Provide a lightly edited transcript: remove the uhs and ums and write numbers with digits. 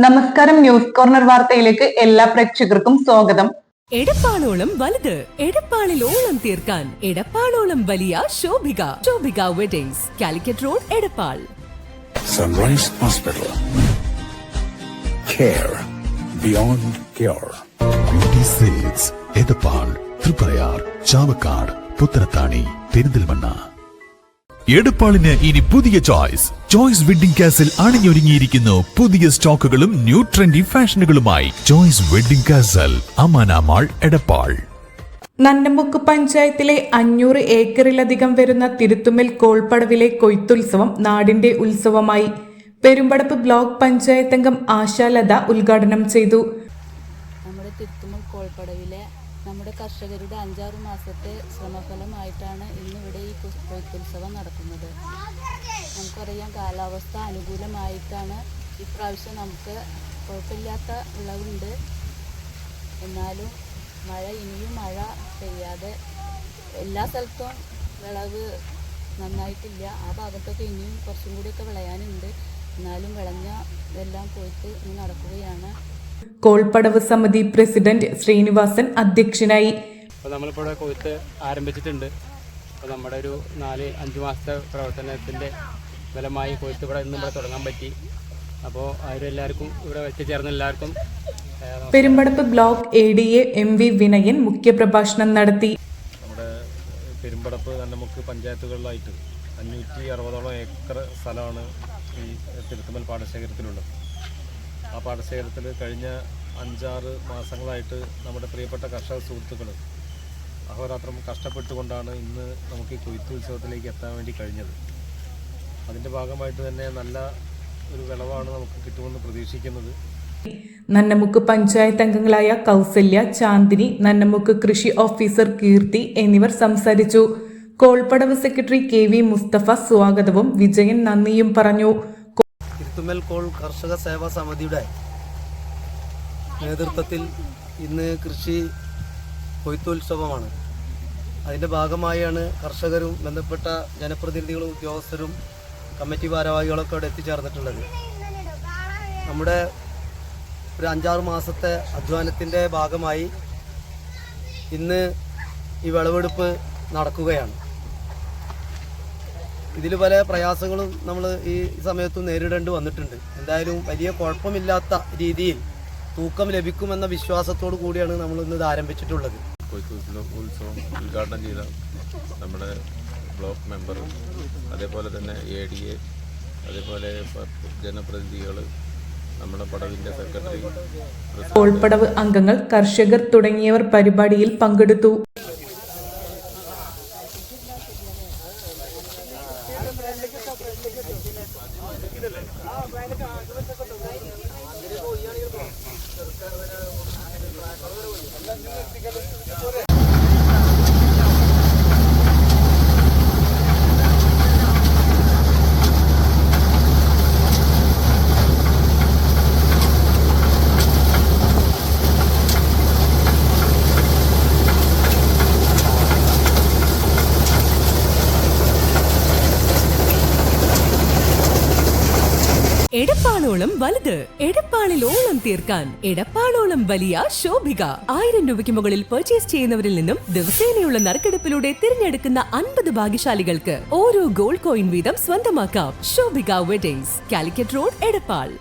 നമസ്കാരം. News corner വാർത്തയിലേക്ക് എല്ലാ പ്രേക്ഷകർക്കും സ്വാഗതം. എടപ്പാളോളം വലുത്, എടപ്പാളിൽ ഓളം തീർക്കാൻ എടപ്പാളോളം വലിയ Shobhika weddings, Calicut road, Edappal. Sunrise Hospital. Care beyond cure. Beauty Sales, Edappal, Triprayar, Chavakkad, Puthanathani, Perinthalmanna. എടപ്പാളിന് ഇനി പുതിയ ചോയ്സ് വെഡിംഗ് കാസിൽ അണിഞ്ഞൊരുങ്ങിയിരിക്കുന്നു പുതിയ സ്റ്റോക്കുകളും ന്യൂ ട്രെൻഡി ഫാഷനുകളുമായി. Choice wedding castle, Amana mall, Edappal. Nannamukku പഞ്ചായത്തിലെ 500 ഏക്കറിലധികം വരുന്ന തിരുത്തുമ്മൽ കോൾപ്പടവിലെ കൊയ്ത്തുത്സവം നാടിന്റെ ഉത്സവമായി. പെരുമ്പടപ്പ് ബ്ലോക്ക് പഞ്ചായത്ത് അംഗം ആശാലത ഉദ്ഘാടനം ചെയ്തു. നമ്മുടെ തിരുത്തുമ്മൽ കോൾപ്പടവിലെ നമ്മുടെ കർഷകരുടെ 5-6 മാസത്തെ ശ്രമഫലമായിട്ടാണ് ഇന്നിവിടെ ഈ കൊയ്ത്തുത്സവം നടക്കുന്നത്. നമുക്കറിയാം, കാലാവസ്ഥ അനുകൂലമായിട്ടാണ് ഇപ്രാവശ്യം നമുക്ക് കുഴപ്പമില്ലാത്ത വിളവുണ്ട്. എന്നാലും ഇനിയും മഴ പെയ്യാതെ എല്ലാ സ്ഥലത്തും വിളവ് നന്നായിട്ടില്ല. ആ ഭാഗത്തൊക്കെ ഇനിയും കുറച്ചും കൂടിയൊക്കെ വിളയാനുണ്ട്. എന്നാലും വിളഞ്ഞ ഇതെല്ലാം കൊയ്ത്ത് ഇനി നടക്കുകയാണ്. കോൾപ്പടവ് സമിതി പ്രസിഡന്റ് ശ്രീനിവാസൻ അധ്യക്ഷനായി. അപ്പോൾ നമ്മളിപ്പോൾ കൊയ്ത്ത് ആരംഭിച്ചിട്ടുണ്ട്. അപ്പോൾ നമ്മുടെ ഒരു 4-5 മാസത്തെ പ്രവർത്തനത്തിൻ്റെ ഫലമായി കൊയ്ത്ത് ഇന്ന് ഇവിടെ തുടങ്ങാൻ പറ്റി. അപ്പോൾ അവരെല്ലാവർക്കും ഇവിടെ എത്തിച്ചേർന്ന എല്ലാവർക്കും Perumpadappu block ADA MV Vinayan മുഖ്യപ്രഭാഷണം നടത്തി. നമ്മുടെ പെരുമ്പടപ്പ് നന്നമുക്ക് പഞ്ചായത്തുകളിലായിട്ട് 560ഓളം ഏക്കർ സ്ഥലമാണ് ഈ തിരുത്തുമ്മൽ പാടശേഖരത്തിലുള്ളത്. ആ പാടശേഖരത്തിൽ കഴിഞ്ഞ 5-6 മാസങ്ങളായിട്ട് നമ്മുടെ പ്രിയപ്പെട്ട കർഷക സുഹൃത്തുക്കൾ അഹോരാത്രം കഷ്ടപ്പെട്ടുകൊണ്ടാണ് ഇന്ന് നമുക്ക് ഈ കൊയ്ത്തുത്സവത്തിലേക്ക് എത്താൻ വേണ്ടി കഴിഞ്ഞത്. അതിൻ്റെ ഭാഗമായിട്ട് തന്നെ നല്ല ഒരു വിളവാണ് നമുക്ക് കിട്ടുമെന്ന് പ്രതീക്ഷിക്കുന്നത്. നന്നമുക്ക് പഞ്ചായത്ത് അംഗങ്ങളായ കൗസല്യ, ചാന്ദിനി, നന്നമുക്ക് കൃഷി ഓഫീസർ കീർത്തി എന്നിവർ സംസാരിച്ചു. കോൾപ്പടവ് സെക്രട്ടറി KV മുസ്തഫ സ്വാഗതവും വിജയൻ നന്ദിയും പറഞ്ഞു. തിരുത്തുമ്മൽ കോൾ കർഷക സേവാ സമിതിയുടെ നേതൃത്വത്തിൽ ഇന്ന് കൃഷി കൊയ്ത്തുത്സവമാണ്. അതിൻ്റെ ഭാഗമായാണ് കർഷകരും ബന്ധപ്പെട്ട ജനപ്രതിനിധികളും ഉദ്യോഗസ്ഥരും കമ്മിറ്റി ഭാരവാഹികളൊക്കെ അവിടെ എത്തിച്ചേർന്നിട്ടുള്ളത്. നമ്മുടെ ഒരു 5-6 മാസത്തെ അധ്വാനത്തിൻ്റെ ഭാഗമായി ഇന്ന് ഈ വിളവെടുപ്പ് നടക്കുകയാണ്. ഇതിൽ പല പ്രയാസങ്ങളും നമ്മൾ ഈ സമയത്തും നേരിടേണ്ടി വന്നിട്ടുണ്ട്. എന്തായാലും വലിയ കുഴപ്പമില്ലാത്ത രീതിയിൽ തൂക്കം ലഭിക്കുമെന്ന വിശ്വാസത്തോടു കൂടിയാണ് നമ്മൾ ഇന്ന് ഇത് ആരംഭിച്ചിട്ടുള്ളത്. കൊയ്ത്തുത്സവം ഉദ്ഘാടനം ചെയ്ത നമ്മുടെ ബ്ലോക്ക് മെമ്പർ, അതേപോലെ തന്നെ ADA, അതേപോലെ ജനപ്രതിനിധികൾ, നമ്മുടെ പടവിൻ്റെ സെക്രട്ടറി, കോൾപ്പടവ് അംഗങ്ങൾ, കർഷകർ തുടങ്ങിയവർ പരിപാടിയിൽ പങ്കെടുത്തു. എടപ്പാളോളം വലുത്, എടപ്പാളിൽ ഓളം തീർക്കാൻ എടപ്പാളോളം വലിയ ശോഭിക. 1000 രൂപയ്ക്ക് മുകളിൽ പർച്ചേസ് ചെയ്യുന്നവരിൽ നിന്നും ദിവസേനയുള്ള നറുക്കെടുപ്പിലൂടെ തിരഞ്ഞെടുക്കുന്ന 50 ഭാഗ്യശാലികൾക്ക് ഓരോ ഗോൾഡ് കോയിൻ വീതം സ്വന്തമാക്കാം. Shobhika weddings, Calicut road, Edappal.